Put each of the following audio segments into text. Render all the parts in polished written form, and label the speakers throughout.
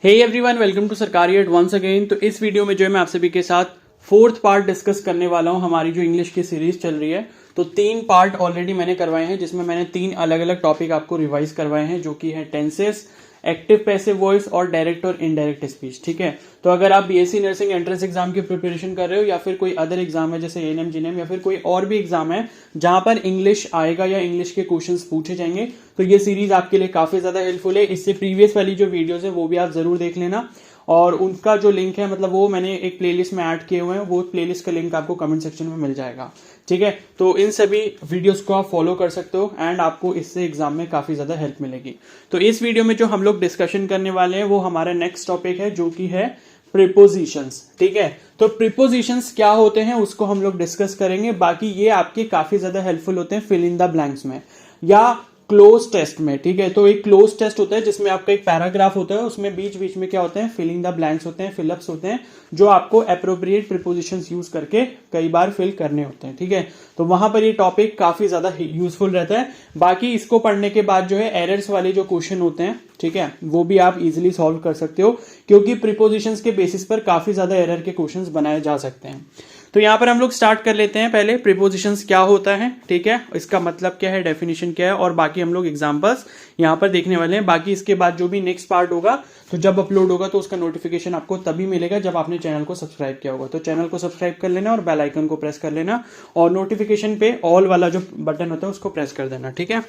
Speaker 1: Hey everyone, welcome to सरकारी add once again. तो इस वीडियो में जो है मैं आप सभी के साथ फोर्थ पार्ट डिस्कस करने वाला हूं। हमारी जो इंग्लिश की सीरीज चल रही है, तो 3 पार्ट ऑलरेडी मैंने करवाए हैं, जिसमें मैंने 3 अलग अलग टॉपिक आपको रिवाइज करवाए हैं, जो कि है टेंसेस, एक्टिव पैसिव वॉइस और डायरेक्ट और इनडायरेक्ट स्पीच। ठीक है, तो अगर आप बीएससी नर्सिंग एंट्रेंस एग्जाम की प्रिपरेशन कर रहे हो या फिर कोई अदर एग्जाम है जैसे एएनएम जीएनएम या फिर कोई और भी एग्जाम है जहां पर इंग्लिश आएगा या इंग्लिश के क्वेश्चंस पूछे जाएंगे, तो ये सीरीज आपके लिए काफी ज्यादा हेल्पफुल है। इससे प्रीवियस वाली जो वीडियोस है वो भी आप जरूर देख लेना, और उनका जो लिंक है मतलब वो मैंने एक प्लेलिस्ट में ऐड किए हुए हैं, वो प्लेलिस्ट का लिंक आपको कमेंट सेक्शन में मिल जाएगा। ठीक है, तो इन सभी वीडियोस को आप फॉलो कर सकते हो एंड आपको इससे एग्जाम में काफी ज्यादा हेल्प मिलेगी। तो इस वीडियो में जो हम लोग डिस्कशन करने वाले हैं वो हमारा नेक्स्ट टॉपिक है, जो कि है प्रीपोजिशंस। ठीक है, तो प्रीपोजिशंस क्या होते हैं उसको हम लोग डिस्कस करेंगे। बाकी ये आपके काफी ज्यादा हेल्पफुल होते हैं फिल इन द ब्लैंक्स में या क्लोज टेस्ट में। ठीक है, तो एक क्लोज टेस्ट होता है जिसमें आपका एक पैराग्राफ होता है, उसमें बीच बीच में क्या होते हैं, फिलिंग द ब्लैंक्स होते हैं, फिलअप्स होते हैं, जो आपको एप्रोप्रिएट प्रीपोजिशंस यूज करके कई बार फिल करने होते हैं। ठीक है, तो वहां पर ये टॉपिक काफी ज्यादा यूजफुल रहता है। बाकी इसको पढ़ने के बाद जो है एरर्स वाले जो क्वेश्चन होते हैं, ठीक है, वो भी आप इजिली सॉल्व कर सकते हो, क्योंकि प्रीपोजिशंस के बेसिस पर काफी ज्यादा एरर के क्वेश्चंस बनाए जा सकते हैं। तो यहां पर हम लोग स्टार्ट कर लेते हैं। पहले प्रीपोजिशंस क्या होता है, ठीक है, इसका मतलब क्या है, डेफिनेशन क्या है, और बाकी हम लोग एग्जांपल्स यहां पर देखने वाले हैं। बाकी इसके बाद जो भी नेक्स्ट पार्ट होगा, तो जब अपलोड होगा तो उसका नोटिफिकेशन आपको तभी मिलेगा जब आपने चैनल को सब्सक्राइब किया होगा। तो चैनल को सब्सक्राइब कर लेना और बेल आइकन को प्रेस कर लेना, और नोटिफिकेशन पे ऑल वाला जो बटन होता है उसको प्रेस कर देना। ठीक है,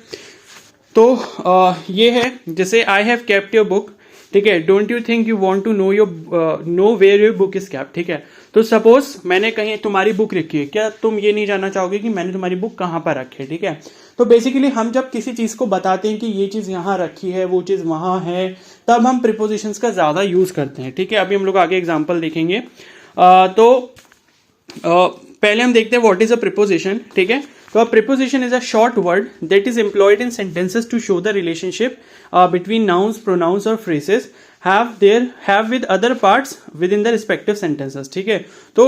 Speaker 1: तो ये है जैसे I have kept your book. ठीक है, don't you think you want to know where your book is kept. ठीक है, तो सपोज मैंने कहीं तुम्हारी बुक रखी है, क्या तुम ये नहीं जानना चाहोगे कि मैंने तुम्हारी बुक कहां पर रखी है। ठीक है, तो बेसिकली हम जब किसी चीज को बताते हैं कि ये चीज यहां रखी है, वो चीज वहां है, तब हम प्रीपोजिशंस का ज्यादा यूज करते हैं। ठीक है, अभी हम लोग आगे एग्जाम्पल देखेंगे। पहले हम देखते हैं व्हाट इज अ प्रीपोजिशन। ठीक है, तो a preposition is a short word that is employed in sentences to show the relationship between nouns, pronouns or phrases have with other parts within the respective sentences. ठीक है, तो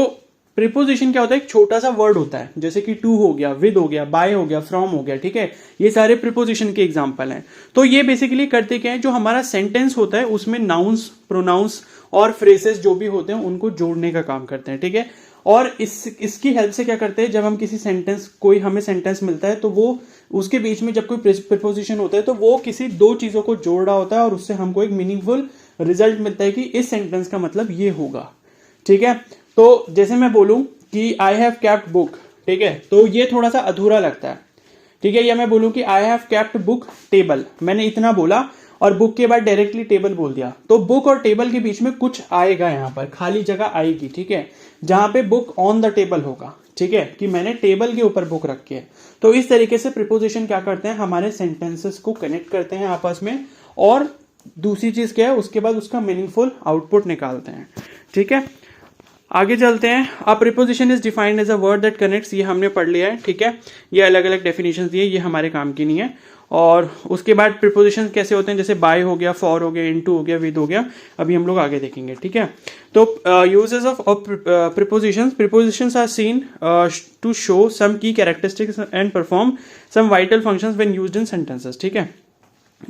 Speaker 1: preposition क्या होता है, एक छोटा सा वर्ड होता है, जैसे कि टू हो गया, विद हो गया, बाय हो गया, फ्रॉम हो गया। ठीक है, ये सारे प्रीपोजिशन के एग्जांपल हैं। तो ये बेसिकली करते क्या है, जो हमारा सेंटेंस होता है उसमें नाउन्स, प्रोनाउंस और फ्रेसेस जो भी होते हैं उनको जोड़ने का काम करते हैं। ठीक है, और इसकी हेल्प से क्या करते हैं, जब हम किसी सेंटेंस, कोई हमें सेंटेंस मिलता है तो वो उसके बीच में जब कोई प्रीपोजिशन होता है तो वो किसी दो चीजों को जोड़ रहा होता है, और उससे हमको एक मीनिंगफुल रिजल्ट मिलता है कि इस सेंटेंस का मतलब ये होगा। ठीक है, तो जैसे मैं बोलूं कि आई हैव केप्ट बुक, ठीक है, तो ये थोड़ा सा अधूरा लगता है। ठीक है, या मैं बोलूं कि आई हैव केप्ट बुक टेबल, मैंने इतना बोला और बुक के बाद डायरेक्टली टेबल बोल दिया, तो बुक और टेबल के बीच में कुछ आएगा, यहां पर खाली जगह आएगी। ठीक है, जहां पे बुक ऑन द टेबल होगा। ठीक है, कि मैंने टेबल के ऊपर बुक रखी है। तो इस तरीके से प्रीपोजिशन क्या करते हैं, हमारे सेंटेंसेस को कनेक्ट करते हैं आपस में, और दूसरी चीज क्या है, उसके बाद उसका मीनिंगफुल आउटपुट निकालते हैं। ठीक है, आगे चलते हैं। A preposition is defined as a word that connects, ये हमने पढ़ लिया है। ठीक है, ये अलग अलग डेफिनेशंस दिए, ये हमारे काम की नहीं है। और उसके बाद प्रीपोजिशन कैसे होते हैं, जैसे बाय हो गया, फॉर हो गया, इनटू हो गया, विद हो गया, अभी हम लोग आगे देखेंगे। ठीक है, तो uses of prepositions are seen to show some key characteristics and perform some vital functions when used in sentences. ठीक है,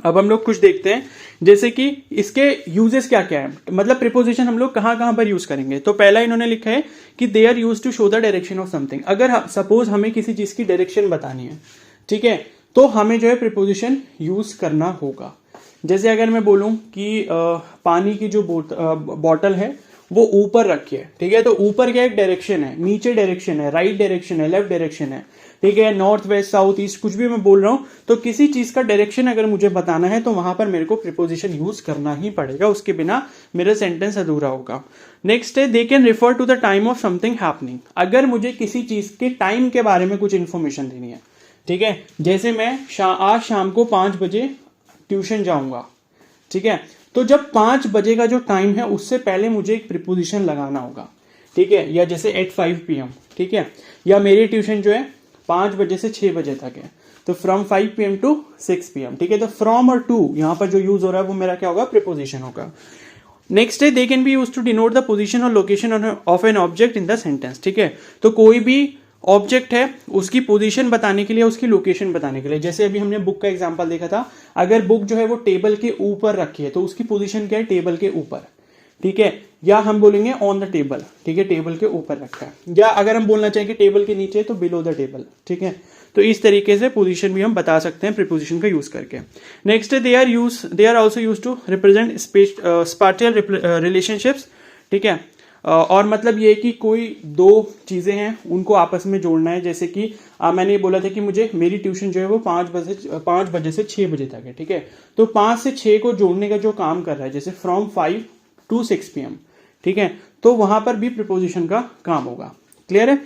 Speaker 1: अब हम लोग कुछ देखते हैं, जैसे कि इसके यूजेस क्या क्या है, मतलब प्रीपोजिशन हम लोग कहां कहां पर यूज करेंगे। तो पहला इन्होंने लिखा है कि they are use to show the direction of something. अगर सपोज हमें किसी चीज की डायरेक्शन बतानी है, ठीक है, तो हमें जो है प्रीपोजिशन यूज करना होगा। जैसे अगर मैं बोलूं कि पानी की जो बॉटल है वो ऊपर रखी है, ठीक है, तो ऊपर क्या एक डायरेक्शन है, नीचे डायरेक्शन है, राइट डायरेक्शन है, लेफ्ट डायरेक्शन है। ठीक है, नॉर्थ, वेस्ट, साउथ, ईस्ट, कुछ भी मैं बोल रहा हूं, तो किसी चीज का डायरेक्शन अगर मुझे बताना है तो वहां पर मेरे को प्रीपोजिशन यूज करना ही पड़ेगा, उसके बिना मेरा सेंटेंस अधूरा होगा। नेक्स्ट है, they can refer to the time of something happening. अगर मुझे किसी चीज के टाइम के बारे में कुछ इंफॉर्मेशन देनी है, ठीक है, जैसे मैं आज शाम को 5 बजे ट्यूशन जाऊंगा। ठीक है, तो जब 5 बजे का जो टाइम है उससे पहले मुझे एक प्रीपोजिशन लगाना होगा। ठीक है, या जैसे एट 5 PM। ठीक है, या मेरी ट्यूशन जो है 5 बजे से 6 बजे तक है, तो फ्रॉम 5 PM टू 6 PM। ठीक है, तो फ्रॉम और टू यहां पर जो यूज हो रहा है वो मेरा क्या होगा, प्रीपोजिशन होगा। नेक्स्ट है, they can be use to denote the position और location of an object in the sentence. ठीक है, तो कोई भी ऑब्जेक्ट है उसकी पोजीशन बताने के लिए, उसकी लोकेशन बताने के लिए। जैसे अभी हमने बुक का एग्जांपल देखा था, अगर बुक जो है वो टेबल के ऊपर रखी है तो उसकी पोजीशन क्या है, टेबल के ऊपर, ठीक है। या हम बोलेंगे ऑन द टेबल, ठीक है, टेबल के ऊपर रखा है। या अगर हम बोलना चाहें कि टेबल के नीचे तो बिलो द टेबल, ठीक है। तो इस तरीके से पोजीशन भी हम बता सकते हैं प्रीपोजिशन का यूज करके। नेक्स्ट है they are also use to represent spatial relationships, ठीक है। और मतलब ये कि कोई दो चीजें हैं उनको आपस में जोड़ना है। जैसे कि मैंने ये बोला था कि मुझे मेरी ट्यूशन जो है वो 5 बजे से 6 बजे तक है, ठीक है। तो 5 से 6 को जोड़ने का जो काम कर रहा है, जैसे फ्रॉम 5 to 6 PM, ठीक है, तो वहां पर भी प्रीपोजिशन का काम होगा। क्लियर है।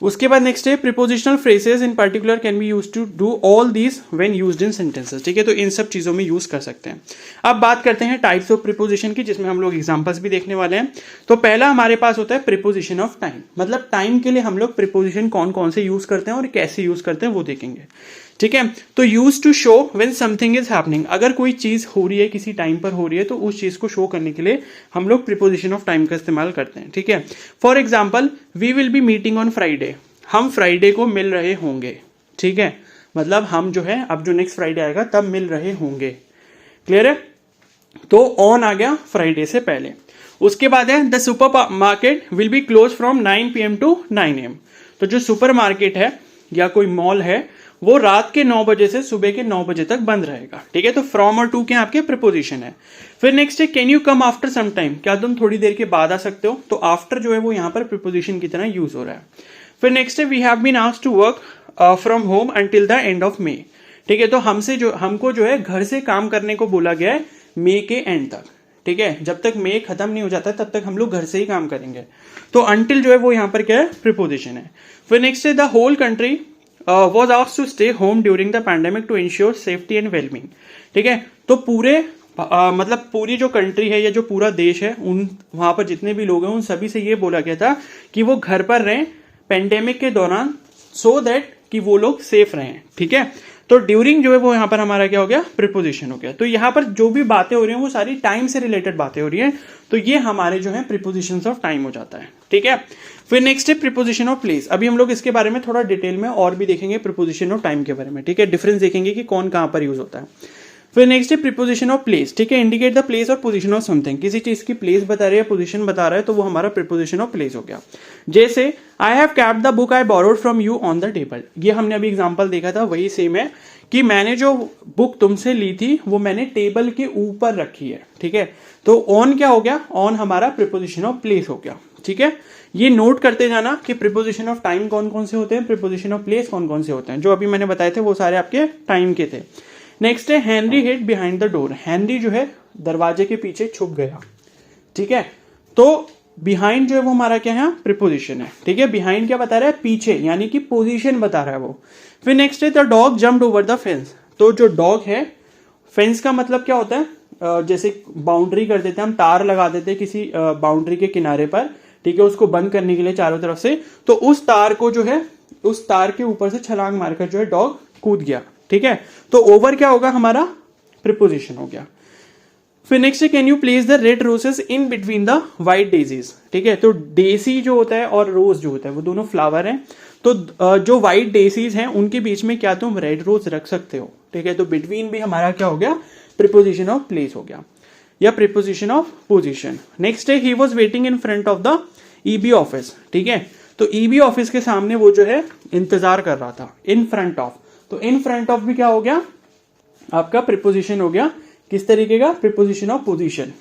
Speaker 1: उसके बाद नेक्स्ट है prepositional phrases in particular can be use to do all these when used in sentences, ठीक है। तो इन सब चीजों में यूज कर सकते हैं। अब बात करते हैं टाइप्स ऑफ प्रीपोजिशन की, जिसमें हम लोग एग्जांपल्स भी देखने वाले हैं। तो पहला हमारे पास होता है प्रीपोजिशन ऑफ टाइम, मतलब टाइम के लिए हम लोग प्रीपोजिशन कौन कौन से यूज करते हैं और कैसे यूज करते हैं वो देखेंगे, ठीक है। तो use to show when something is happening, अगर कोई चीज हो रही है, किसी टाइम पर हो रही है, तो उस चीज को शो करने के लिए हम लोग प्रीपोजिशन ऑफ टाइम का इस्तेमाल करते हैं, ठीक है। For example, we will be meeting on Friday, हम फ्राइडे को मिल रहे होंगे, ठीक है। मतलब हम जो है अब जो नेक्स्ट फ्राइडे आएगा तब मिल रहे होंगे। क्लियर है। तो ऑन आ गया फ्राइडे से पहले। उसके बाद है the super market will be close from 9 PM to 9 AM, तो जो सुपर मार्केट है या कोई मॉल है वो रात के 9 बजे से सुबह के 9 बजे तक बंद रहेगा, ठीक है। तो फ्रॉम और टू के आपके प्रीपोजिशन है। फिर नेक्स्ट है can you come after some time, क्या तुम थोड़ी देर के बाद आ सकते हो। तो आफ्टर जो है वो यहाँ पर प्रीपोजिशन की तरह यूज हो रहा है। फिर नेक्स्ट है we have been asked to work from home until the end of May, ठीक है। तो हमको जो है घर से काम करने को बोला गया है मई के एंड तक, ठीक है। जब तक मई खत्म नहीं हो जाता तब तक हम लोग घर से ही काम करेंगे। तो अंटिल जो है वो यहाँ पर क्या है, प्रीपोजिशन है। फिर नेक्स्ट है the whole country was asked to stay home during the pandemic to ensure safety and well-being, ठीक है। तो पूरे मतलब पूरी जो कंट्री है या जो पूरा देश है, उन वहां पर जितने भी लोग हैं उन सभी से ये बोला गया था कि वो घर पर रहें पेंडेमिक के दौरान, सो दैट कि वो लोग सेफ रहें, ठीक है। तो ड्यूरिंग जो है वो यहाँ पर हमारा क्या हो गया, प्रीपोजिशन हो गया। तो यहाँ पर जो भी बातें हो रही हैं वो सारी टाइम से रिलेटेड बातें हो रही हैं, तो ये हमारे जो है प्रीपोजिशंस ऑफ टाइम हो जाता है, ठीक है। फिर नेक्स्ट है प्रीपोजिशन ऑफ प्लेस। अभी हम लोग इसके बारे में थोड़ा डिटेल में और भी देखेंगे प्रीपोजिशन ऑफ टाइम के बारे में, ठीक है। डिफरेंस देखेंगे कि कौन कहां पर यूज होता है। फिर नेक्स्ट है प्रीपोजिशन ऑफ प्लेस, ठीक है। इंडिकेट द प्लेस और पोजीशन ऑफ समथिंग, किसी चीज की प्लेस बता रही है, पोजीशन बता रहा है, तो वो हमारा प्रीपोजिशन ऑफ प्लेस हो गया। जैसे I have kept the book I borrowed from you on the table, ये हमने अभी एग्जांपल देखा था, वही सेम है कि मैंने जो बुक तुमसे ली थी वो मैंने टेबल के ऊपर रखी है, ठीक है। तो ऑन क्या हो गया, ऑन हमारा प्रीपोजिशन ऑफ प्लेस हो गया, ठीक है। ये नोट करते जाना कि प्रीपोजिशन ऑफ टाइम कौन कौन से होते हैं, प्रीपोजिशन ऑफ प्लेस कौन कौन से होते हैं। जो अभी मैंने बताए थे वो सारे आपके टाइम के थे। नेक्स्ट है Henry hid behind the door, Henry जो है दरवाजे के पीछे छुप गया, ठीक है। तो बिहाइंड जो है वो हमारा क्या है, प्रीपोजिशन है, ठीक है। बिहाइंड क्या बता रहा है, पीछे, यानी कि पोजीशन बता रहा है वो। फिर नेक्स्ट है the dog jumped over the fence, तो जो डॉग है, फेंस का मतलब क्या होता है, जैसे बाउंड्री कर देते हैं हम, तार लगा देते हैं किसी बाउंड्री के किनारे पर, ठीक है, उसको बंद करने के लिए चारों तरफ से। तो उस तार को जो है, उस तार के ऊपर से छलांग मारकर जो है डॉग कूद गया, ठीक है। तो ओवर क्या होगा हमारा, प्रीपोजिशन हो गया। फिर नेक्स्ट है can you place the red roses in between the white daisies, ठीक है। तो डेसी जो होता है और रोज जो होता है वो दोनों फ्लावर हैं, तो जो व्हाइट डेसीज हैं उनके बीच में क्या तुम रेड रोज रख सकते हो, ठीक है। तो बिटवीन भी हमारा क्या हो गया, प्रीपोजिशन ऑफ प्लेस हो गया या प्रीपोजिशन ऑफ पोजीशन। नेक्स्ट है he was waiting in front of the EB office, ठीक है। तो ईबी ऑफिस के सामने वो जो है इंतजार कर रहा था, इन फ्रंट ऑफ। तो इन फ्रंट ऑफ भी क्या हो गया, आपका प्रीपोजिशन हो गया, किस तरीके का, प्रीपोजिशन ऑफ पोजीशन।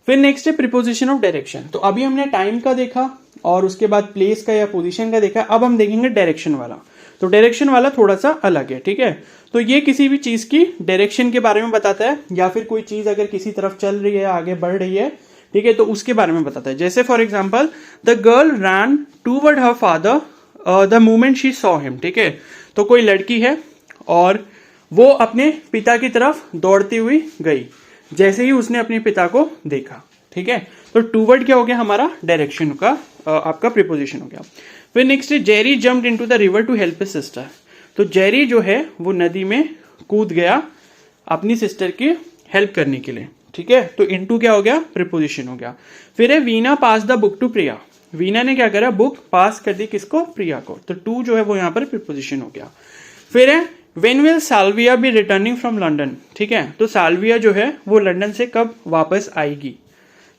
Speaker 1: फिर नेक्स्ट है प्रीपोजिशन ऑफ डायरेक्शन। तो अभी हमने टाइम का देखा और उसके बाद प्लेस का या पोजीशन का देखा, अब हम देखेंगे डायरेक्शन वाला। तो डायरेक्शन वाला थोड़ा सा अलग है, ठीक है। तो ये किसी भी चीज की डायरेक्शन के बारे में बताता है, या फिर कोई चीज अगर किसी तरफ चल रही है, आगे बढ़ रही है, ठीक है, तो उसके बारे में बताता है। जैसे for example the girl ran toward her father the moment she saw him, ठीक है। तो कोई लड़की है और वो अपने पिता की तरफ दौड़ती हुई गई जैसे ही उसने अपने पिता को देखा, ठीक है। तो टूवर्ड क्या हो गया हमारा, डायरेक्शन का आपका प्रीपोजिशन हो गया। फिर नेक्स्ट है Jerry jumped into the river to help his sister. तो जेरी जो है वो नदी में कूद गया अपनी सिस्टर की हेल्प करने के लिए, ठीक है। तो इनटू क्या हो गया, प्रीपोजिशन हो गया। फिर है वीना पास द बुक टू प्रिया। वीना ने क्या करा, बुक पास कर दी किसको, प्रिया को। तो टू जो है वो यहाँ पर प्रीपोजिशन हो गया। फिर है when will Salvia B returning from London, ठीक है। तो साल्विया जो है वो लंदन से कब वापस आएगी,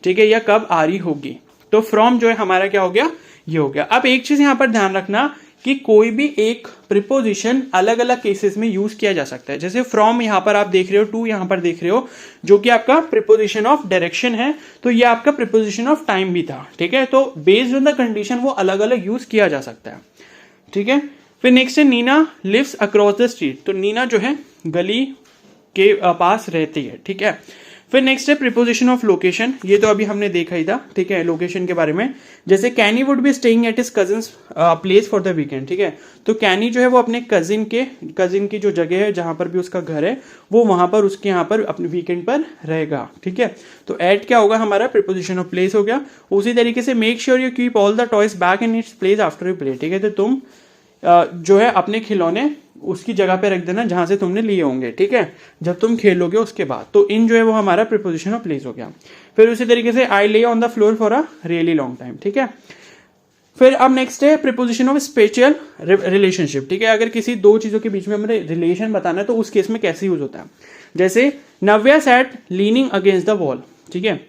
Speaker 1: ठीक है, या कब आ रही होगी। तो फ्रॉम जो है हमारा क्या हो गया, ये हो गया। अब एक चीज यहां पर ध्यान रखना कि कोई भी एक प्रीपोजिशन अलग अलग केसेस में यूज किया जा सकता है। जैसे फ्रॉम यहां पर आप देख रहे हो, टू यहां पर देख रहे हो, जो कि आपका प्रीपोजिशन ऑफ डायरेक्शन है, तो ये आपका प्रीपोजिशन ऑफ टाइम भी था, ठीक है। तो बेस्ड ऑन द कंडीशन वो अलग अलग यूज किया जा सकता है, ठीक है। फिर नेक्स्ट है Nina lives across the street. तो नीना जो है गली के पास रहती है, ठीक है। फिर नेक्स्ट है प्रीपोजिशन ऑफ लोकेशन। ये तो अभी हमने देखा ही था, ठीक है, लोकेशन के बारे में। जैसे Kenny would be staying at his cousin's place for the weekend, ठीक है। तो कैनी जो है वो अपने कजिन की जो जगह है जहां पर भी उसका घर है, वो वहां पर उसके यहाँ पर अपने वीकेंड पर रहेगा, ठीक है। तो एट क्या होगा हमारा, प्रीपोजिशन ऑफ प्लेस हो गया। उसी तरीके से make sure you keep all the toys back in its place after you play, ठीक है। तो तुम जो है अपने खिलौने उसकी जगह पे रख देना जहां से तुमने लिए होंगे, ठीक है, जब तुम खेलोगे उसके बाद। तो इन जो है वो हमारा प्रीपोजिशन ऑफ प्लेस हो गया। फिर उसी तरीके से आई ले on the floor for a really long time, ठीक है। फिर अब नेक्स्ट है प्रीपोजिशन ऑफ स्पेशल रिलेशनशिप, ठीक है। अगर किसी दो चीजों के बीच में हमें रिलेशन बताना है तो उस केस में कैसे यूज होता है। जैसे Navya sat leaning against the wall, ठीक है।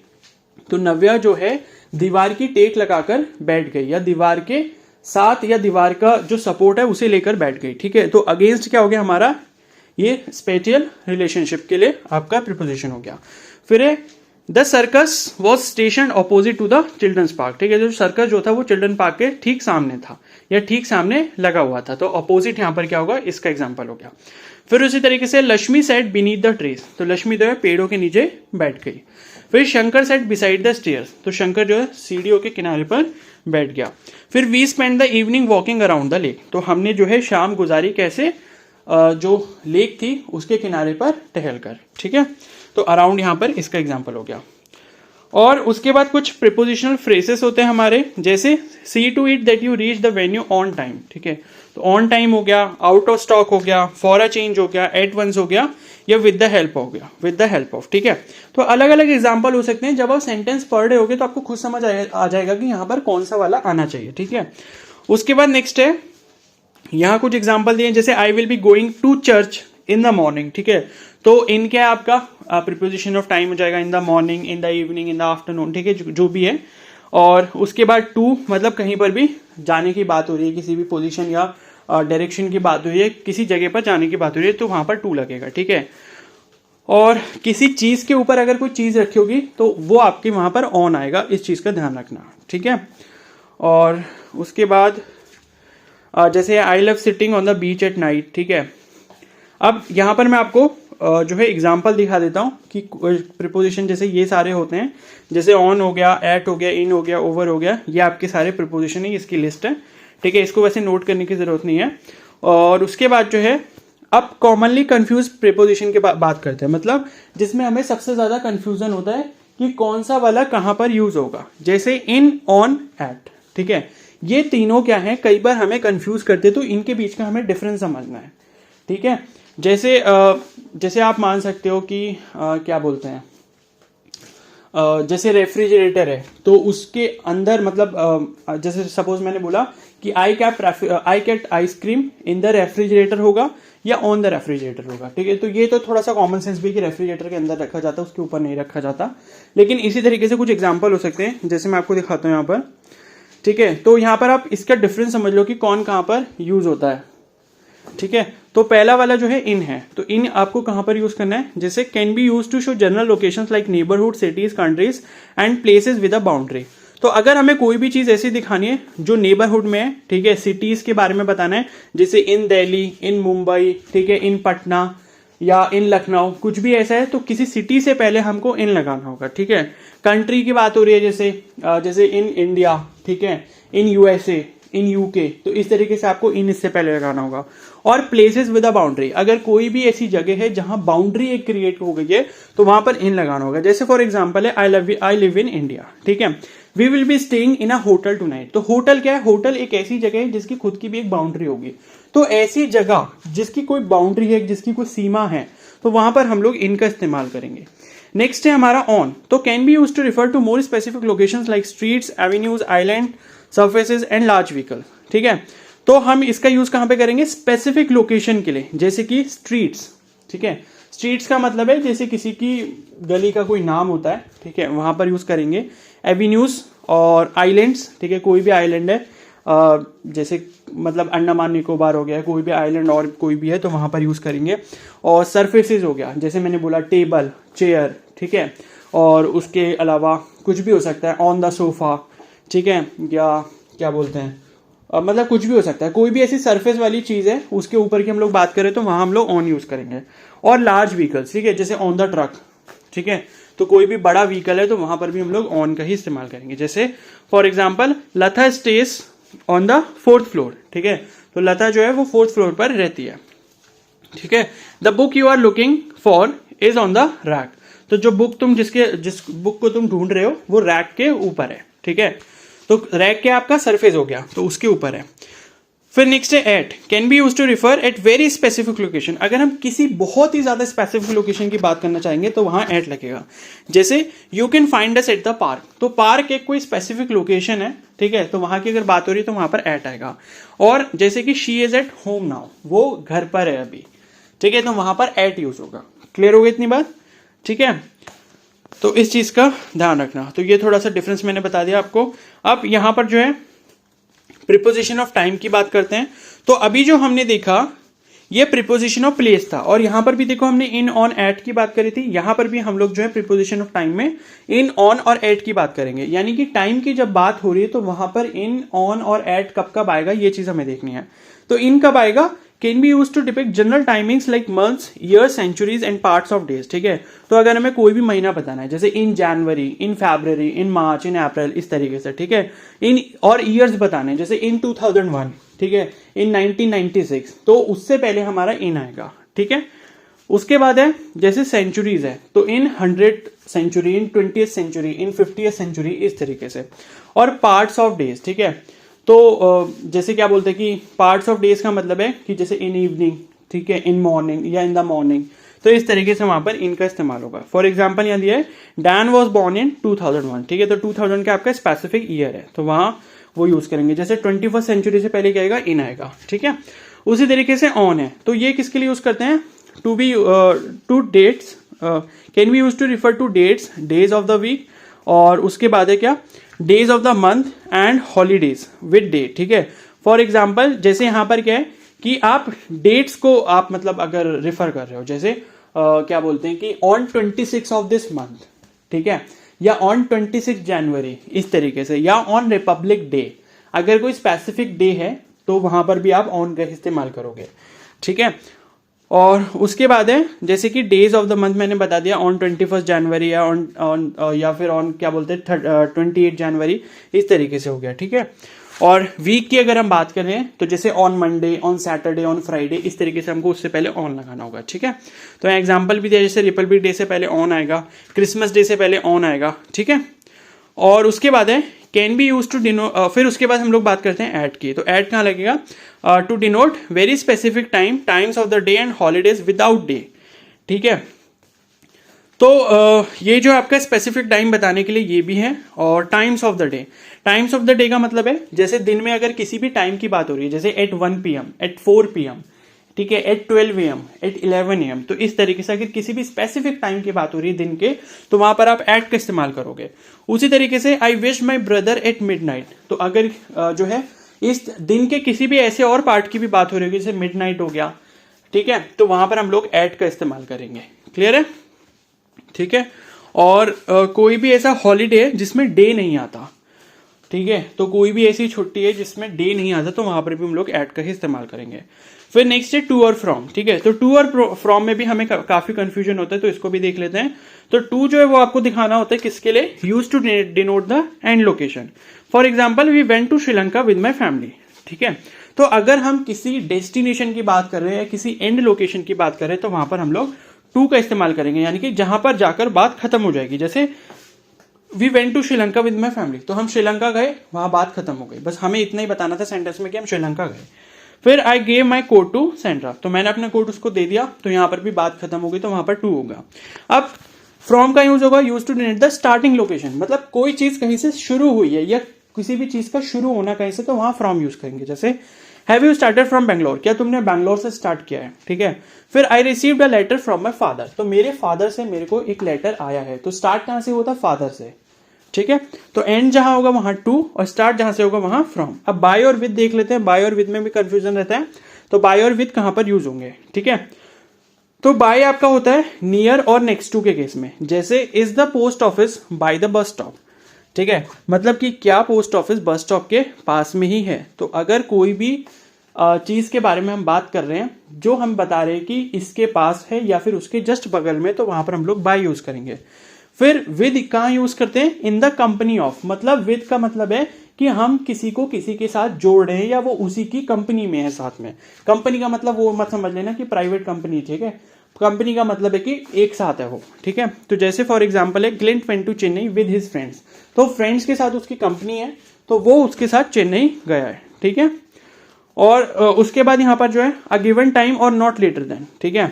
Speaker 1: तो नव्या जो है दीवार की टेक लगाकर बैठ गई, या दीवार के साथ या दीवार का जो सपोर्ट है उसे लेकर बैठ गई, ठीक है। तो अगेंस्ट क्या हो गया हमारा, ये स्पेशल रिलेशनशिप के लिए आपका प्रीपोजिशन हो गया। फिर है the circus was station opposite to the children's park, ठीक है। जो सर्कस जो था वो चिल्ड्रन पार्क के ठीक सामने था, या ठीक सामने लगा हुआ था। तो ऑपोजिट यहां पर क्या होगा, इसका एग्जाम्पल हो गया। फिर उसी तरीके से Lakshmi set beneath the trees. तो लक्ष्मी जो है पेड़ों के नीचे बैठ गई। फिर Shankar set beside the stairs. तो शंकर जो है सीढ़ियों के किनारे पर बैठ गया। फिर we spend the evening walking around the lake. तो हमने जो है शाम गुजारी कैसे, जो लेक थी उसके किनारे पर टहलकर, ठीक है। तो अराउंड यहां पर इसका एग्जाम्पल हो गया। और उसके बाद कुछ प्रीपोजिशनल फ्रेसेस होते हैं हमारे, जैसे see to it that you reach the venue on time, ठीक है। तो ऑन टाइम हो गया, आउट ऑफ स्टॉक हो गया, फॉर अ चेंज हो गया, एट वंस हो गया, या विद द हेल्प हो गया, विद द हेल्प ऑफ, ठीक है। तो अलग अलग एग्जाम्पल हो सकते हैं। जब आप सेंटेंस पढ़ रहे होगे तो आपको खुद समझ आ जाएगा कि यहाँ पर कौन सा वाला आना चाहिए, ठीक है। उसके बाद नेक्स्ट है, यहाँ कुछ एग्जाम्पल दिए, जैसे I will be going to church in the morning, ठीक है। तो इन क्या है आपका प्रीपोजिशन ऑफ टाइम हो जाएगा, इन the morning, in the evening, in the afternoon, ठीक है, जो भी है। और उसके बाद टू मतलब कहीं पर भी जाने की बात हो रही है, किसी भी पोजीशन या डायरेक्शन की बात हो रही है, किसी जगह पर जाने की बात हो रही है, तो वहां पर टू लगेगा, ठीक है। और किसी चीज के ऊपर अगर कोई चीज रखी होगी तो वो आपके वहां पर ऑन आएगा, इस चीज का ध्यान रखना, ठीक है। और उसके बाद जैसे I love sitting on the beach at night, ठीक है। अब यहां पर मैं आपको जो है एग्जाम्पल दिखा देता हूं कि प्रीपोजिशन जैसे ये सारे होते हैं, जैसे ऑन हो गया, एट हो गया, इन हो गया, ओवर हो गया, ये आपके सारे प्रीपोजिशन है, इसकी लिस्ट है, ठीक है। इसको वैसे नोट करने की जरूरत नहीं है। और उसके बाद जो है अब कॉमनली कंफ्यूज प्रीपोजिशन की बात करते हैं, मतलब जिसमें हमें सबसे ज्यादा कंफ्यूजन होता है कि कौन सा वाला कहां पर यूज होगा। जैसे इन, ऑन, एट, ठीक है। ये तीनों क्या है, कई बार हमें कंफ्यूज करते, तो इनके बीच का हमें डिफरेंस समझना है, ठीक है। जैसे आप मान सकते हो कि क्या बोलते हैं, जैसे रेफ्रिजरेटर है तो उसके अंदर मतलब जैसे सपोज मैंने बोला कि I kept ice cream in the refrigerator होगा या ऑन द रेफ्रिजरेटर होगा, ठीक है। तो ये तो थोड़ा सा कॉमन सेंस भी कि रेफ्रिजरेटर के अंदर रखा जाता है, उसके ऊपर नहीं रखा जाता। लेकिन इसी तरीके से कुछ एग्जांपल हो सकते हैं, जैसे मैं आपको दिखाता हूं यहाँ पर, ठीक है। तो यहाँ पर आप इसका डिफरेंस समझ लो कि कौन कहां पर यूज होता है, ठीक है। तो पहला वाला जो है इन है, तो इन आपको कहां पर यूज करना है, जैसे can be use to show general locations like neighbourhood, cities, countries and places with a boundary. तो अगर हमें कोई भी चीज ऐसी दिखानी है जो नेबरहुड में है, ठीक है, सिटीज के बारे में बताना है, जैसे इन दिल्ली, इन मुंबई, ठीक है, इन पटना या इन लखनऊ, कुछ भी ऐसा है तो किसी सिटी से पहले हमको इन लगाना होगा, ठीक है। कंट्री की बात हो रही है, जैसे इन इंडिया, ठीक है, इन यूएसए, इन यूके, तो इस तरीके से आपको इन इससे पहले लगाना होगा। और प्लेसेस विद अ बाउंड्री, अगर कोई भी ऐसी जगह है जहां बाउंड्री एक क्रिएट हो गई है तो वहां पर इन लगाना होगा। जैसे फॉर एग्जांपल है आई लिव इन इंडिया, ठीक है। We will be staying in a hotel tonight. तो होटल क्या है, होटल एक ऐसी जगह है जिसकी खुद की भी एक बाउंड्री होगी। तो ऐसी जगह जिसकी कोई बाउंड्री है, जिसकी कोई सीमा है, तो वहां पर हम लोग इनका इस्तेमाल करेंगे। नेक्स्ट है हमारा ऑन, तो can be use to refer to more specific locations like streets, avenues, island, surfaces and large vehicle. ठीक है, तो हम इसका यूज कहां पे करेंगे, स्पेसिफिक लोकेशन के लिए, जैसे कि स्ट्रीट्स। ठीक है, स्ट्रीट्स का मतलब है जैसे किसी की गली का कोई नाम होता है, ठीक है, वहां पर यूज करेंगे। एवेन्यूज और आइलैंड्स, ठीक है, कोई भी आइलैंड है, जैसे मतलब अंडमान निकोबार हो गया, कोई भी आइलैंड और कोई भी है तो वहां पर यूज करेंगे। और सरफेसेस हो गया, जैसे मैंने बोला टेबल, चेयर, ठीक है, और उसके अलावा कुछ भी हो सकता है, ऑन द सोफा, ठीक है, या क्या बोलते हैं, मतलब कुछ भी हो सकता है, कोई भी ऐसी सरफेस वाली चीज है उसके ऊपर की हम लोग बात करें तो वहां हम लोग ऑन यूज करेंगे। और लार्ज व्हीकल्स, ठीक है, जैसे ऑन द ट्रक, ठीक है, तो कोई भी बड़ा व्हीकल है तो वहां पर भी हम लोग ऑन का ही इस्तेमाल करेंगे। जैसे for example Lata stage on the 4th floor, ठीक है, तो लता जो है वो 4th फ्लोर पर रहती है। ठीक है, the book you are looking for is on the rack, तो जो बुक तुम जिस बुक को तुम ढूंढ रहे हो वो रैक के ऊपर है। ठीक है, तो रैक क्या आपका सरफेस हो गया, तो उसके ऊपर है। फिर नेक्स्ट है at, can be use to refer at very specific location, अगर हम किसी बहुत ही ज्यादा स्पेसिफिक लोकेशन की बात करना चाहेंगे तो वहां एट लगेगा। जैसे you can find us at the park, तो पार्क एक कोई स्पेसिफिक लोकेशन है, ठीक है, तो वहां की अगर बात हो रही है तो वहां पर एट आएगा। और जैसे कि she is at home now, वो घर पर है अभी, ठीक है, तो वहां पर एट यूज होगा। क्लियर हो गई इतनी बात? ठीक है, तो इस चीज का ध्यान रखना। तो ये थोड़ा सा डिफरेंस मैंने बता दिया आपको। अब यहां पर जो है प्रीपोजिशन ऑफ टाइम की बात करते हैं। तो अभी जो हमने देखा ये प्रीपोजिशन ऑफ प्लेस था, और यहां पर भी देखो हमने इन, ऑन, एट की बात करी थी। यहां पर भी हम लोग जो है प्रीपोजिशन ऑफ टाइम में इन, ऑन और एट की बात करेंगे, यानी कि टाइम की जब बात हो रही है तो वहां पर इन, ऑन और एट कब कब आएगा ये चीज हमें देखनी है। तो इन कब आएगा, can be use to depict general timings like months, years, centuries and parts of days. ठीक है, तो अगर हमें कोई भी महीना बताना है, जैसे इन जनवरी, इन फरवरी, इन मार्च, इन अप्रैल, इस तरीके से, ठीक है, इन और ईयर्स बताने हैं, जैसे इन 2001, ठीक है, इन 1996, तो उससे पहले हमारा इन आएगा। ठीक है, उसके बाद है जैसे सेंचुरीज है, तो इन 100th सेंचुरी, इन 20th सेंचुरी, इन 50th सेंचुरी, इस तरीके से। और पार्ट्स ऑफ डेज, ठीक है, तो जैसे क्या बोलते हैं कि पार्ट्स ऑफ डेज का मतलब है कि जैसे इन इवनिंग, ठीक है, इन मॉर्निंग या इन द मॉर्निंग, तो इस तरीके से वहां पर इनका इस्तेमाल होगा। फॉर एग्जाम्पल यहाँ दिया है डैन वॉज बॉर्न इन 2001, ठीक है, तो 2000 का आपका स्पेसिफिक ईयर है, तो वहां वो यूज करेंगे। जैसे 21st सेंचुरी से पहले क्या आएगा, इन आएगा। ठीक है, उसी तरीके से ऑन है, तो ये किसके लिए यूज करते हैं, to be to dates, can be use to refer to dates, days of the week, और उसके बाद है क्या, days of the month and holidays with day. ठीक है, फॉर एग्जाम्पल जैसे यहां पर क्या है कि आप डेट्स को आप मतलब अगर रिफर कर रहे हो, जैसे क्या बोलते हैं कि ऑन 26 ऑफ दिस मंथ, ठीक है, या ऑन 26 जनवरी, इस तरीके से, या ऑन रिपब्लिक डे, अगर कोई स्पेसिफिक डे है तो वहां पर भी आप ऑन का इस्तेमाल करोगे। ठीक है, और उसके बाद है जैसे कि डेज ऑफ द मंथ मैंने बता दिया, ऑन 21st जनवरी या ऑन या फिर ऑन क्या बोलते हैं 28 जनवरी, इस तरीके से हो गया। ठीक है, और वीक की अगर हम बात करें तो जैसे on Monday, on Saturday, on Friday, इस तरीके से हमको उससे पहले ऑन लगाना होगा। ठीक है, तो एग्जाम्पल भी दिया, जैसे रिपब्लिक डे से पहले ऑन आएगा, क्रिसमस डे से पहले ऑन आएगा। ठीक है, और उसके बाद है can be use to denote, फिर उसके बाद हम लोग बात करते हैं एट की, तो एट कहाँ लगेगा, to denote very specific time, times of the day and holidays without day. ठीक है, तो ये जो आपका स्पेसिफिक टाइम बताने के लिए ये भी है, और times of the day, times of the day का मतलब है जैसे दिन में अगर किसी भी टाइम की बात हो रही है, जैसे एट 1 PM, एट 4 PM, ठीक है, एट 12 AM, एट 11 AM, तो इस तरीके से अगर किसी भी स्पेसिफिक टाइम की बात हो रही है दिन के, तो वहां पर आप एट का इस्तेमाल करोगे। उसी तरीके से I wish my brother at midnight, तो अगर जो है इस दिन के किसी भी ऐसे और पार्ट की भी बात हो रही है, जैसे मिडनाइट हो गया, ठीक है, तो वहां पर हम लोग एट का इस्तेमाल करेंगे। क्लियर है? ठीक है, और कोई भी ऐसा हॉलीडे है जिसमें डे नहीं आता, ठीक है, तो कोई भी ऐसी छुट्टी है जिसमें डे नहीं आता, तो वहां पर भी हम लोग एट का ही इस्तेमाल करेंगे। फिर नेक्स्ट है टू और फ्रॉम। ठीक है, तो टू और फ्रॉम में भी हमें काफी कंफ्यूजन होता है, तो इसको भी देख लेते हैं। तो टू जो है वो आपको दिखाना होता है किसके लिए, use to denote the end location. For example we went to Sri Lanka with my family. ठीक है, तो अगर हम किसी डेस्टिनेशन की बात कर रहे हैं या किसी एंड लोकेशन की बात कर रहे हैं, तो वहां पर हम लोग टू का इस्तेमाल करेंगे, यानी कि जहां पर जाकर बात खत्म हो जाएगी। जैसे we went to Sri Lanka with my family, तो हम श्रीलंका गए, वहां बात खत्म हो गई, बस हमें इतना ही बताना था सेंटेंस में कि हम श्रीलंका गए। फिर I gave my coat to Sandra, तो मैंने अपना कोट उसको दे दिया, तो यहां पर भी बात खत्म हो गई, तो वहां पर टू होगा। अब फ्रॉम का यूज होगा use to denote the starting location, मतलब कोई चीज कहीं से शुरू हुई है या किसी भी चीज का शुरू होना कहीं से, तो वहां फ्रॉम यूज करेंगे। जैसे have you started from Bangalore, क्या तुमने बैंगलोर से स्टार्ट किया है, ठीक है। फिर I received a letter from my father, तो मेरे फादर से मेरे को एक लेटर आया है, तो स्टार्ट कहां से होता, फादर से, ठीक है। तो एंड जहां होगा वहां टू और स्टार्ट जहां से होगा वहां फ्रॉम। अब बाय और विद देख लेते हैं, बाय और विद में भी कंफ्यूजन रहता है, तो बाय और विद कहां पर यूज होंगे, ठीक है। तो बाय आपका होता है नियर और नेक्स्ट टू के केस में, जैसे is the post office by the bus stop, ठीक है, मतलब कि क्या पोस्ट ऑफिस बस स्टॉप के पास में ही है। तो अगर कोई भी चीज के बारे में हम बात कर रहे हैं जो हम बता रहे हैं कि इसके पास है या फिर उसके जस्ट बगल में, तो वहां पर हम लोग बाय यूज करेंगे। फिर विद कहां यूज करते हैं, इन द कंपनी ऑफ, मतलब विद का मतलब है कि हम किसी को किसी के साथ जोड़ रहे हैं या वो उसी की कंपनी में है साथ में। कंपनी का मतलब वो मत समझ लेना कि प्राइवेट कंपनी, ठीक है। कंपनी का मतलब है कि एक साथ है वो, ठीक है। तो जैसे फॉर एग्जांपल है Glint went to Chennai with his friends, तो फ्रेंड्स के साथ उसकी कंपनी है, तो वो उसके साथ चेन्नई गया है, ठीक है। और उसके बाद यहां पर जो है अ गिवन टाइम और नॉट लेटर देन, ठीक है।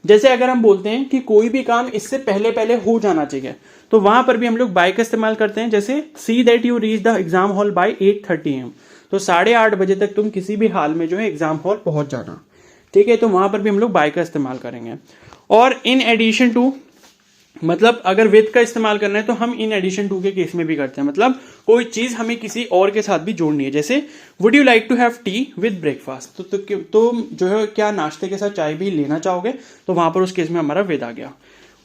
Speaker 1: जैसे अगर हम बोलते हैं कि कोई भी काम इससे पहले पहले हो जाना चाहिए, तो वहां पर भी हम लोग बाय का इस्तेमाल करते हैं। जैसे see that you reach the exam hall by 8:30 AM, तो 8:30 बजे तक तुम किसी भी हाल में जो है एग्जाम हॉल पहुंच जाना, ठीक है। तो वहां पर भी हम लोग बाय का इस्तेमाल करेंगे। और इन एडिशन टू, मतलब अगर विद का इस्तेमाल करना है तो हम इन एडिशन टू के केस में भी करते हैं, मतलब कोई चीज हमें किसी और के साथ भी जोड़नी है। जैसे would you like to have tea with breakfast, तो जो है क्या नाश्ते के साथ चाय भी लेना चाहोगे, तो वहां पर उस केस में हमारा विद आ गया।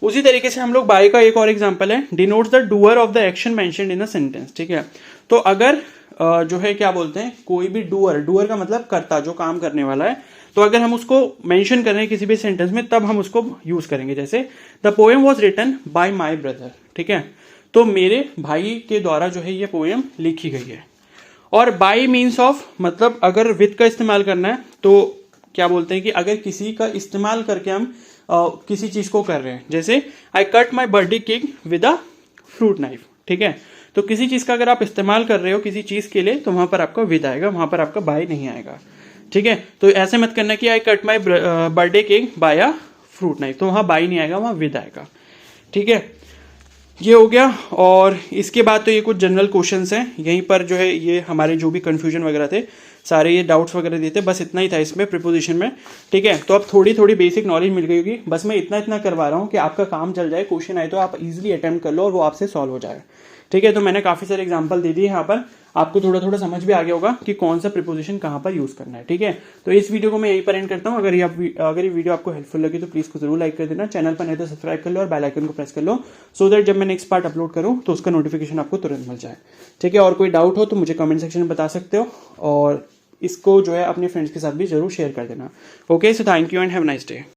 Speaker 1: उसी तरीके से हम लोग बाय का एक और एग्जांपल है denotes the doer of the action mentioned in a sentence, ठीक है। तो अगर जो है क्या बोलते हैं, कोई भी डूअर का मतलब कर्ता, जो काम करने वाला है, तो अगर हम उसको मेंशन कर रहे हैं किसी भी सेंटेंस में, तब हम उसको यूज करेंगे। जैसे the poem was written by my brother, ठीक है, तो मेरे भाई के द्वारा जो है ये पोएम लिखी गई है। और बाय मीन्स ऑफ, मतलब अगर विद का इस्तेमाल करना है तो क्या बोलते हैं कि अगर किसी का इस्तेमाल करके हम किसी चीज को कर रहे हैं। जैसे I cut my birthday cake with a fruit knife, ठीक है। तो किसी चीज का अगर आप इस्तेमाल कर रहे हो किसी चीज के लिए, तो वहां पर आपका विद आएगा, वहां पर आपका बाय नहीं आएगा, ठीक है। तो ऐसे मत करना कि I cut my birthday cake bye a fruit knife, तो वहां बाय नहीं आएगा, वहां विद आएगा, ठीक है। ये हो गया। और इसके बाद तो ये कुछ जनरल क्वेश्चंस हैं, यहीं पर जो है ये हमारे जो भी कंफ्यूजन वगैरह थे सारे ये डाउट्स वगैरह दिए थे, बस इतना ही था इसमें प्रीपोजिशन में, ठीक है। तो अब थोड़ी थोड़ी बेसिक नॉलेज मिल गई होगी, बस मैं इतना करवा रहा हूँ कि आपका काम चल जाए, क्वेश्चन आए तो आप इजीली अटेम्प्ट कर लो और वो आपसे सॉल्व हो जाए, ठीक है। तो मैंने काफी सारे एग्जांपल दे दिए यहाँ पर, आपको थोड़ा थोड़ा समझ भी आ गया होगा कि कौन सा प्रीपोजिशन कहाँ पर यूज करना है, ठीक है। तो इस वीडियो को मैं यहीं पर एंड करता हूँ। अगर ये वीडियो आपको हेल्पफुल लगी तो प्लीज को जरूर लाइक कर देना, चैनल पर नहीं तो सब्सक्राइब कर लो और बेल आइकन को प्रेस कर लो, सो दैट जब मैं नेक्स्ट पार्ट अपलोड करूँ तो उसका नोटिफिकेशन आपको तुरंत मिल जाए, ठीक है। और कोई डाउट हो तो मुझे कमेंट सेक्शन में बता सकते हो, और इसको जो है अपने फ्रेंड्स के साथ भी जरूर शेयर कर देना। Okay, so thank you and have nice day.